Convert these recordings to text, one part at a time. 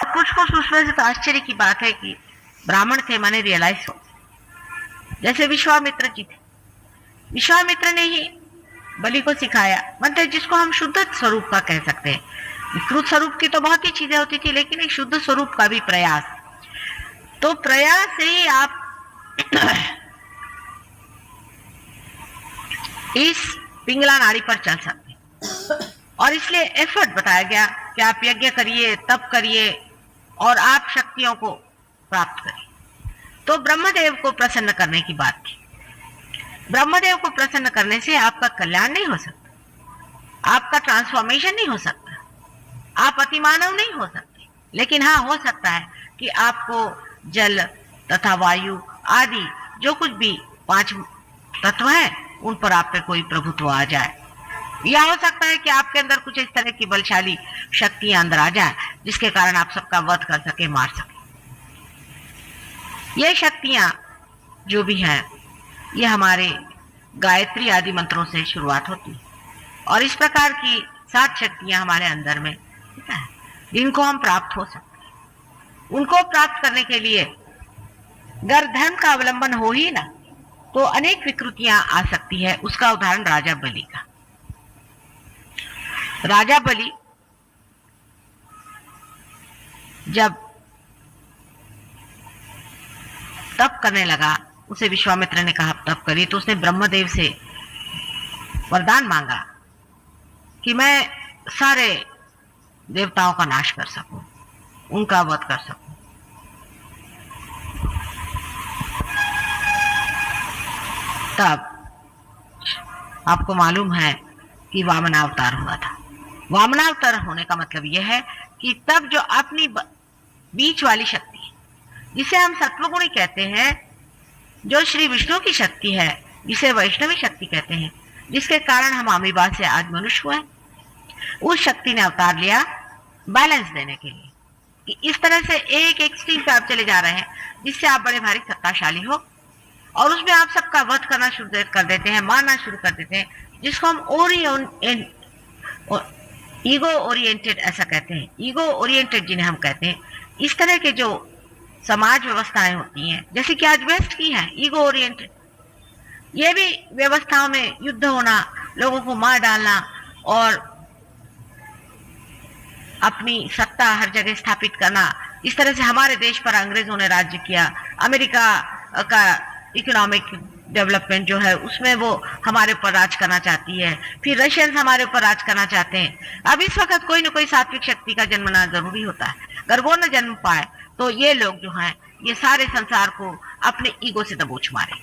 कुछ उसमें से तो आश्चर्य की बात है कि ब्राह्मण थे, मैंने रियलाइज हो, जैसे विश्वामित्र जी थे, विश्वामित्र ने ही बलि को सिखाया, मतलब जिसको हम शुद्ध स्वरूप का कह सकते हैं। विकृत स्वरूप की तो बहुत ही चीजें होती थी, लेकिन एक शुद्ध स्वरूप का भी प्रयास, तो प्रयास से ही आप इस पिंगला नाड़ी पर चल सकते हैं। और इसलिए एफर्ट बताया गया कि आप यज्ञ करिए, तप करिए और आप शक्तियों को प्राप्त करिए। तो ब्रह्मदेव को प्रसन्न करने की बात थी। ब्रह्मदेव को प्रसन्न करने से आपका कल्याण नहीं हो सकता, आपका ट्रांसफॉर्मेशन नहीं हो सकता, आप अतिमानव नहीं हो सकते, लेकिन हाँ हो सकता है कि आपको जल तथा वायु आदि जो कुछ भी 5 तत्व है उन पर आप पे कोई प्रभुत्व आ जाए, या हो सकता है कि आपके अंदर कुछ इस तरह की बलशाली शक्तियां अंदर आ जाए जिसके कारण आप सबका वध कर सके, मार सके। ये शक्तियां जो भी हैं ये हमारे गायत्री आदि मंत्रों से शुरुआत होती है, और इस प्रकार की 7 शक्तियां हमारे अंदर में है जिनको हम प्राप्त हो सकते हैं। उनको प्राप्त करने के लिए अगर धर्म का अवलंबन हो ही ना तो अनेक विकृतियां आ सकती है। उसका उदाहरण राजा बलि का। राजा बलि जब तप करने लगा, उसे विश्वामित्र ने कहा तप करिए, तो उसने ब्रह्मदेव से वरदान मांगा कि मैं सारे देवताओं का नाश कर सकूं, उनका वध कर सकूं। तब आपको मालूम है कि वामनावतार हुआ था। वामनावतार होने का मतलब यह है कि तब जो अपनी बीच वाली शक्ति जिसे हम सत्वगुणी कहते हैं, जो श्री विष्णु की शक्ति है, जिसे वैष्णवी शक्ति कहते हैं, जिसके कारण हम अमीबा से आज मनुष्य हुए, उस शक्ति ने अवतार लिया बैलेंस देने के लिए कि इस तरह से एक एक्सट्रीम पे आप चले जा रहे हैं जिससे आप बड़े भारी सत्ताशाली हो और उसमें आप सबका वध करना शुरू कर देते हैं, मारना शुरू कर देते हैं, जिसको हम ईगो ओरिएंटेड ऐसा कहते हैं। ईगो ओरिएंटेड जिन्हें हम कहते हैं, इस तरह के जो समाज व्यवस्थाएं होती हैं, जैसे कि आज वेस्ट की है ईगो ओरिएंटेड, ये भी व्यवस्थाओं में युद्ध होना, लोगों को मार डालना और अपनी सत्ता हर जगह स्थापित करना। इस तरह से हमारे देश पर अंग्रेजों ने राज्य किया। अमेरिका का इकोनॉमिक डेवलपमेंट जो है उसमें वो हमारे ऊपर राज करना चाहती है, फिर रशियंस हमारे ऊपर राज करना चाहते हैं। अब इस वक्त कोई ना कोई सात्विक शक्ति का जन्मना जरूरी होता है। अगर वो न जन्म पाए तो ये लोग जो हैं ये सारे संसार को अपने ईगो से दबोच मारे।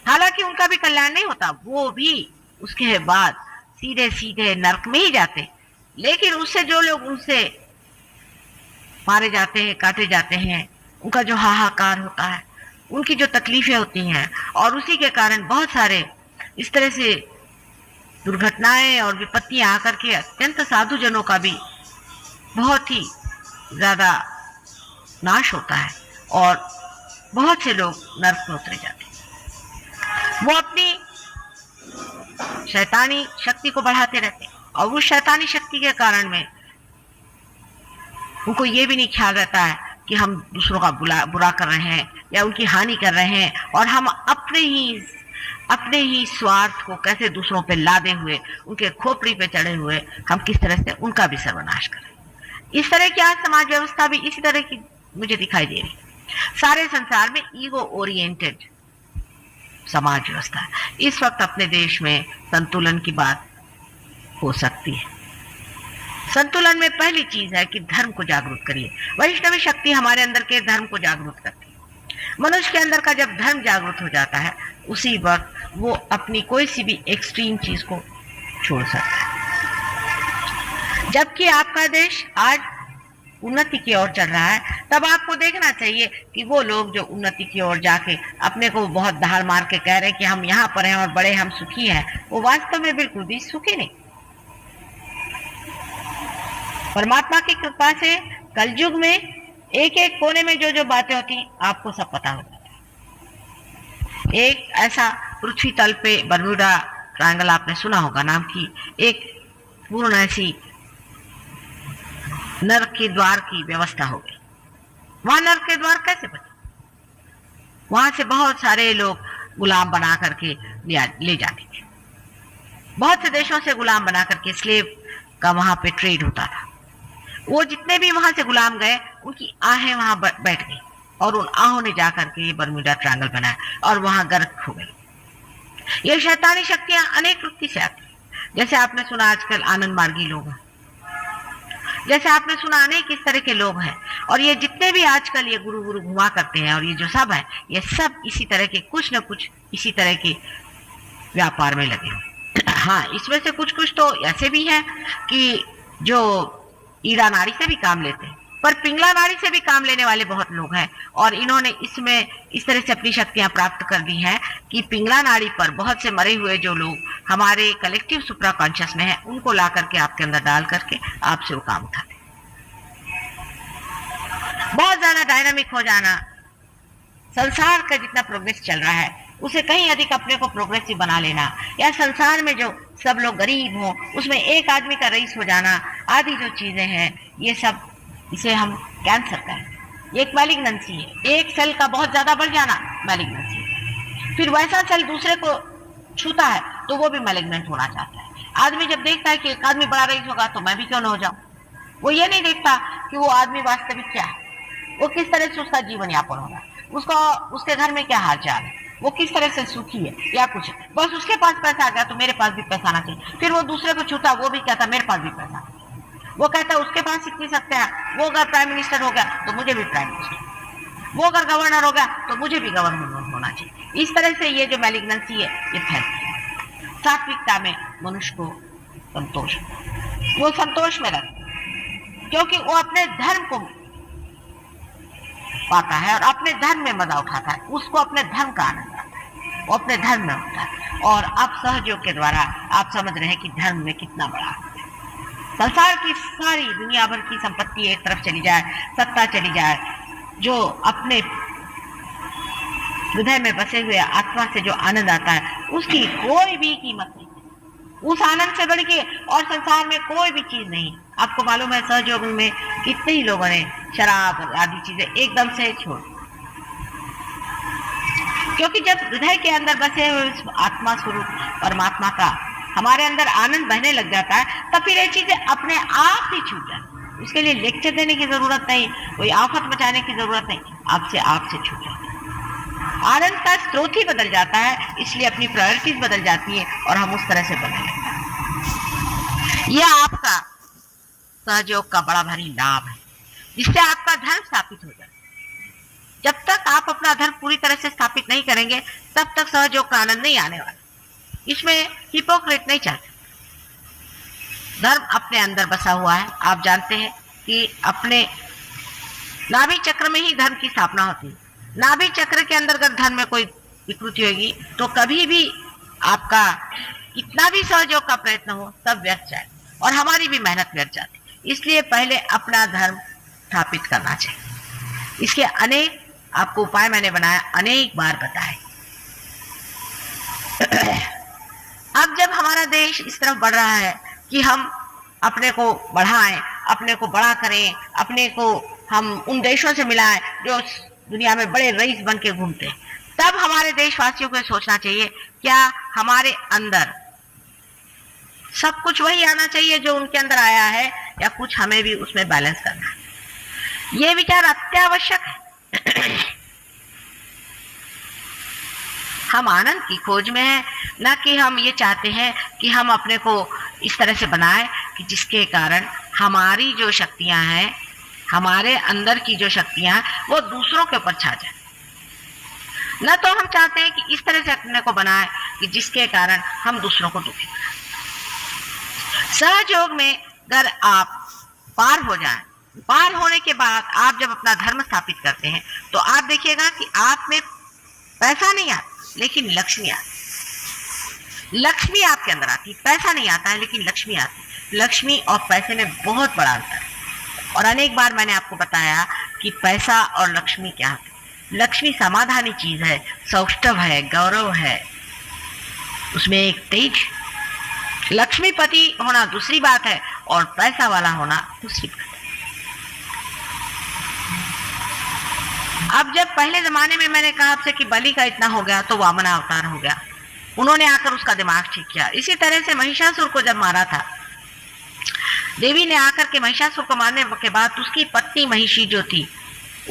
हालांकि उनका भी कल्याण नहीं होता, वो भी उसके बाद सीधे सीधे नरक में ही जाते, लेकिन उससे जो लोग उनसे मारे जाते हैं, काटे जाते हैं, उनका जो हाहाकार होता है, उनकी जो तकलीफें होती हैं, और उसी के कारण बहुत सारे इस तरह से दुर्घटनाएं और विपत्तियां आकर के अत्यंत साधुजनों का भी बहुत ही ज्यादा नाश होता है और बहुत से लोग नरक में उतरे जाते हैं। वो अपनी शैतानी शक्ति को बढ़ाते रहते हैं और उस शैतानी शक्ति के कारण में उनको ये भी नहीं ख्याल रहता है कि हम दूसरों का बुरा कर रहे हैं या उनकी हानि कर रहे हैं, और हम अपने ही स्वार्थ को कैसे दूसरों पे लादे हुए, उनके खोपड़ी पे चढ़े हुए हम किस तरह से उनका भी सर्वनाश करें। इस तरह की आज समाज व्यवस्था भी इसी तरह की मुझे दिखाई दे रही है। सारे संसार में ईगो ओरिएंटेड समाज व्यवस्था है। इस वक्त अपने देश में संतुलन की बात हो सकती है। संतुलन में पहली चीज है कि धर्म को जागरूक करिए। वैष्णवी शक्ति हमारे अंदर के धर्म को जागरूक करती है। मनुष्य के अंदर का जब धर्म जागरूक हो जाता है, उसी वक्त वो अपनी कोई सी भी एक्सट्रीम चीज को छोड़ सकता है। जबकि आपका देश आज उन्नति की ओर चल रहा है, तब आपको देखना चाहिए कि वो लोग जो उन्नति की ओर जाके अपने को बहुत दहाड़ मार के कह रहे हैं कि हम यहाँ पर हैं और बड़े हम सुखी हैं, वो वास्तव में बिल्कुल भी सुखी नहीं। परमात्मा की कृपा से कलयुग में एक एक कोने में जो जो बातें होती आपको सब पता हो जाता है। एक ऐसा पृथ्वी तल पे बरमूडा ट्रायंगल आपने सुना होगा नाम की एक पूर्ण ऐसी नरक के द्वार की व्यवस्था हो गई। वहां नर्क के द्वार कैसे बचे? वहां से बहुत सारे लोग गुलाम बना करके ले जाते थे। बहुत से देशों से गुलाम बना करके स्लेव का वहां पे ट्रेड होता था। वो जितने भी वहां से गुलाम गए, उनकी आहें वहां बैठ गई और उन आहों ने जाकर के बर्मुडा ट्रायंगल बनाया और वहां गर्क हो गई। ये शैतानी शक्तियां अनेक वृत्ति से आती, जैसे आपने सुना आजकल आनंद मार्गी लोग हैं, जैसे आपने सुना अनेक इस तरह के लोग हैं। और ये जितने भी आजकल ये गुरु गुरु घुमा करते हैं और ये जो सब है, ये सब इसी तरह के कुछ न कुछ इसी तरह के व्यापार में लगे हैं। हाँ, इसमें से कुछ कुछ तो ऐसे भी हैं कि जो ईरा नाड़ी से भी काम लेते हैं, पर पिंगला नाड़ी से भी काम लेने वाले बहुत लोग हैं। और इन्होंने इसमें इस तरह से अपनी शक्तियां प्राप्त कर दी हैं कि पिंगला नाड़ी पर बहुत से मरे हुए जो लोग हमारे कलेक्टिव सुप्रा कॉन्शियस में हैं, उनको ला करके आपके अंदर डाल करके आपसे वो काम उठाते। बहुत ज्यादा डायनामिक हो जाना, संसार का जितना प्रोग्रेस चल रहा है उसे कहीं अधिक अपने को प्रोग्रेसिव बना लेना, या संसार में जो सब लोग गरीब हो उसमें एक आदमी का रईस हो जाना, आदि जो चीजें हैं, ये सब इसे हम कैंसर कहें। ये एक मैलिग्नेंसी है। एक सेल का बहुत ज्यादा बढ़ जाना मैलिग्नेंसी है। फिर वैसा सेल दूसरे को छूता है तो वो भी मैलिग्नेंट होना चाहता है। आदमी जब देखता है कि एक आदमी बड़ा रईस होगा तो मैं भी क्यों न हो जाऊं, वो ये नहीं देखता कि वो आदमी वास्तविक क्या है, वो किस तरह से उसका जीवन यापन होगा, उसका उसके घर में क्या हाल चाल है, वो किस तरह से सुखी है या कुछ। बस उसके पास पैसा आ गया तो मेरे पास भी पैसा आना चाहिए। फिर वो दूसरे को छूता, वो भी कहता मेरे पास भी पैसा, वो कहता उसके पास इतनी सकते हैं, वो अगर प्राइम मिनिस्टर हो गया तो मुझे भी प्राइम मिनिस्टर, वो अगर गवर्नर हो गया तो मुझे भी गवर्नर होना चाहिए। इस तरह से ये जो मैलिग्नेंसी है ये फैलती है। सात्विकता में मनुष्य को संतोष, वो संतोष में रहता क्योंकि वो अपने धर्म को पाता है और अपने धर्म में मजा उठाता है, उसको अपने धर्म का आनंद आता है, वो अपने धर्म में होता है। और अब सहयोग के द्वारा आप समझ रहे हैं कि धर्म में कितना बड़ा संसार की सारी दुनिया भर की संपत्ति एक तरफ चली जाए, सत्ता चली जाए, जो अपने हृदय में बसे हुए आत्मा से जो आनंद आता है उसकी कोई भी कीमत नहीं, उस आनंद से बढ़ के और संसार में कोई भी चीज नहीं। आपको मालूम है सहयोग में कितने ही लोगों ने शराब आदि चीजें एकदम से छोड़, क्योंकि जब हृदय के अंदर बसे हुए आत्मा स्वरूप परमात्मा का हमारे अंदर आनंद बहने लग जाता है, तब फिर ये चीजें अपने आप ही छूट जाती। उसके लिए लेक्चर देने की जरूरत नहीं, कोई आफत मचाने की जरूरत नहीं, आपसे छूट जाती है। आनंद का स्रोत ही बदल जाता है, इसलिए अपनी प्रायोरिटीज बदल जाती है और हम उस तरह से बदल जाते हैं। यह आपका सहयोग का बड़ा भारी लाभ है, जिससे आपका धर्म स्थापित हो जाए। जब तक आप अपना धर्म पूरी तरह से स्थापित नहीं करेंगे तब तक सहयोग का आनंद नहीं आने वाला। इसमें हिपोक्रेट नहीं चाहते। धर्म अपने अंदर बसा हुआ है। आप जानते हैं कि अपने नाभि चक्र में ही धर्म की स्थापना होती है। नाभि चक्र के अंदर अगर धर्म में कोई विकृति होगी तो कभी भी आपका कितना भी सहयोग का प्रयत्न हो सब व्यर्थ जाए और हमारी भी मेहनत व्यर्थ जाती। इसलिए पहले अपना धर्म स्थापित करना चाहिए। इसके अनेक आपको उपाय मैंने बनाया, अनेक बार बताए। अब जब हमारा देश इस तरफ बढ़ रहा है कि हम अपने को बढ़ाएं, अपने को बड़ा करें, अपने को हम उन देशों से मिलाएं जो दुनिया में बड़े रईस बन के घूमते हैं, तब हमारे देशवासियों को सोचना चाहिए क्या हमारे अंदर सब कुछ वही आना चाहिए जो उनके अंदर आया है, या कुछ हमें भी उसमें बैलेंस करना है। ये विचार अत्यावश्यक है। हम आनंद की खोज में हैं, न कि हम ये चाहते हैं कि हम अपने को इस तरह से बनाएं कि जिसके कारण हमारी जो शक्तियां हैं, हमारे अंदर की जो शक्तियां हैं वो दूसरों के ऊपर छा जाए। न तो हम चाहते हैं कि इस तरह से अपने को बनाएं कि जिसके कारण हम दूसरों को दुखी करें। सहयोग में अगर आप पार हो जाएं, पार होने के बाद आप जब अपना धर्म स्थापित करते हैं तो आप देखिएगा कि आप में पैसा नहीं आता लेकिन लक्ष्मी आती। लक्ष्मी आपके अंदर आती, पैसा नहीं आता है लेकिन लक्ष्मी आती। लक्ष्मी और पैसे में बहुत बड़ा अंतर है। और अनेक बार मैंने आपको बताया कि पैसा और लक्ष्मी क्या है। लक्ष्मी समाधानी चीज है, सौष्ठव है, गौरव है, उसमें एक तेज। लक्ष्मीपति होना दूसरी बात है और पैसा वाला होना दूसरी बात है। अब जब पहले जमाने में मैंने कहा आपसे कि बलि का इतना हो गया तो वामना अवतार हो गया, उन्होंने आकर उसका दिमाग ठीक किया। इसी तरह से महिषासुर को जब मारा था, देवी ने आकर के महिषासुर को मारने के बाद उसकी पत्नी महिषी जो थी,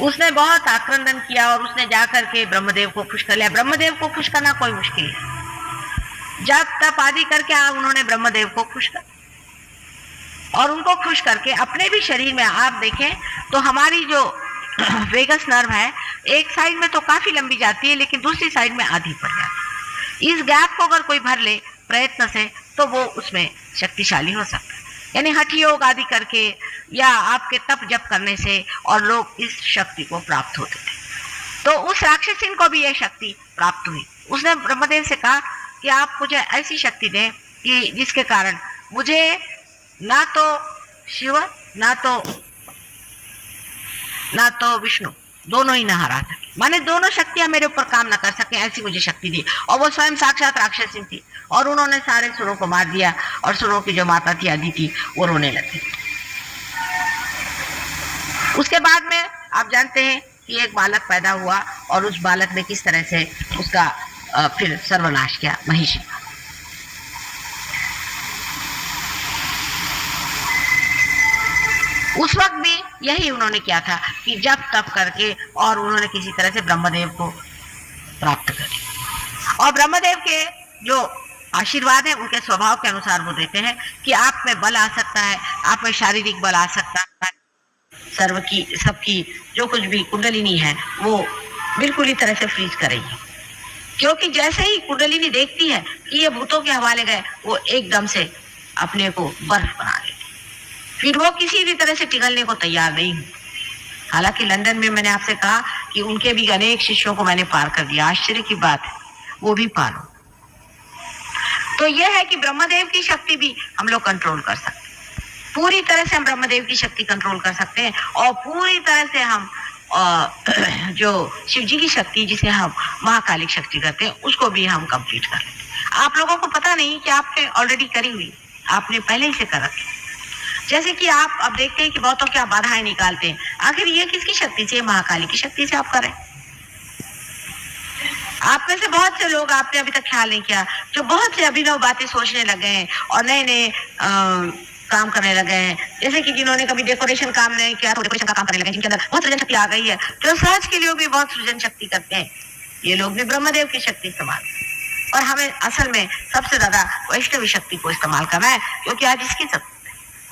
उसने बहुत आक्रंदन किया और उसने जाकर के ब्रह्मदेव को खुश कर लिया। ब्रह्मदेव को खुश करना कोई मुश्किल है, जब तप आदि करके उन्होंने ब्रह्मदेव को खुश कर, और उनको खुश करके अपने भी शरीर में आप देखें तो हमारी जो वेगस नर्व है, एक साइड में तो काफी लंबी जाती है लेकिन दूसरी साइड में आधी पड़ जाती है। इस गैप को अगर कोई भर ले प्रयत्न से तो वो उसमें शक्तिशाली हो सकता है। यानी हठ योग आदि करके या आपके तप जप करने से और लोग इस शक्ति को प्राप्त होते थे। तो उस राक्षसी को भी यह शक्ति प्राप्त हुई। उसने ब्रह्मदेव से कहा कि आप मुझे ऐसी शक्ति दें कि जिसके कारण मुझे ना तो शिव ना तो विष्णु दोनों ही न हरा सके, माने दोनों शक्तियां मेरे ऊपर काम न कर सके, ऐसी मुझे शक्ति दी। और वो स्वयं साक्षात राक्षसी थी और उन्होंने सारे सुरों को मार दिया और सुरों की जो माता थी अदिति वो रोने लगी। उसके बाद में आप जानते हैं कि एक बालक पैदा हुआ और उस बालक ने किस तरह से उसका फिर सर्वनाश किया, महिषी। उस वक्त भी यही उन्होंने किया था कि जब तप करके और उन्होंने किसी तरह से ब्रह्मदेव को प्राप्त कर लिया। और ब्रह्मदेव के जो आशीर्वाद है उनके स्वभाव के अनुसार वो देते हैं कि आप में बल आ सकता है, आप में शारीरिक बल आ सकता है, सर्व की सबकी जो कुछ भी कुंडलिनी है वो बिल्कुल इस तरह से फ्रीज करेगी। क्योंकि जैसे ही कुंडलिनी देखती है कि ये भूतों के हवाले गए, वो एकदम से अपने को बर्फ बना लेती, फिर वो किसी भी तरह से पिघलने को तैयार नहीं हुई। हालांकि लंदन में मैंने आपसे कहा कि उनके भी अनेक शिष्यों को मैंने पार कर दिया, आश्चर्य की बात है, वो भी पार हो। तो यह है कि ब्रह्मदेव की शक्ति भी हम लोग कंट्रोल कर सकते हैं, पूरी तरह से हम ब्रह्मदेव की शक्ति कंट्रोल कर सकते हैं और पूरी तरह से हम जो शिव जी की शक्ति जिसे हम महाकालिक शक्ति करते हैं उसको भी हम कंप्लीट कर लेते हैं। आप लोगों को पता नहीं कि आपने ऑलरेडी करी हुई, आपने पहले ही से कर रखी। जैसे कि आप अब देखते हैं कि बहुतों की आप बाधाएं निकालते हैं, आखिर ये किसकी शक्ति से? महाकाली की शक्ति से आप करें। आप में से बहुत से लोग आपने अभी तक ख्याल नहीं किया, जो बहुत से अभिनव बातें सोचने लगे हैं और नए नए काम करने लगे हैं। जैसे कि जिन्होंने कभी डेकोरेशन काम नहीं किया तो डेकोरेशन का काम करने लगे, जिनके अंदर बहुत सृजन शक्ति आ गई है, जो सहज के लिए भी बहुत सृजन शक्ति करते हैं, ये लोग भी ब्रह्मदेव की शक्ति इस्तेमाल। और हमें असल में सबसे ज्यादा वैष्णवी शक्ति को इस्तेमाल करना है, क्योंकि आज इसकी सब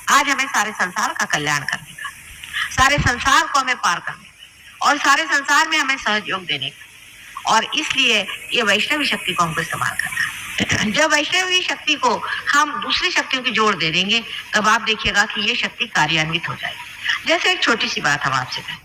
आज हमें सारे संसार का कल्याण करने का, सारे संसार को हमें पार करने का और सारे संसार में हमें सहयोग देने का, और इसलिए ये वैष्णवी शक्ति को हमको इस्तेमाल करना है। जब वैष्णवी शक्ति को हम दूसरी शक्तियों की जोड़ दे देंगे तब आप देखिएगा कि ये शक्ति कार्यान्वित हो जाएगी। जैसे एक छोटी सी बात हम आपसे कहें,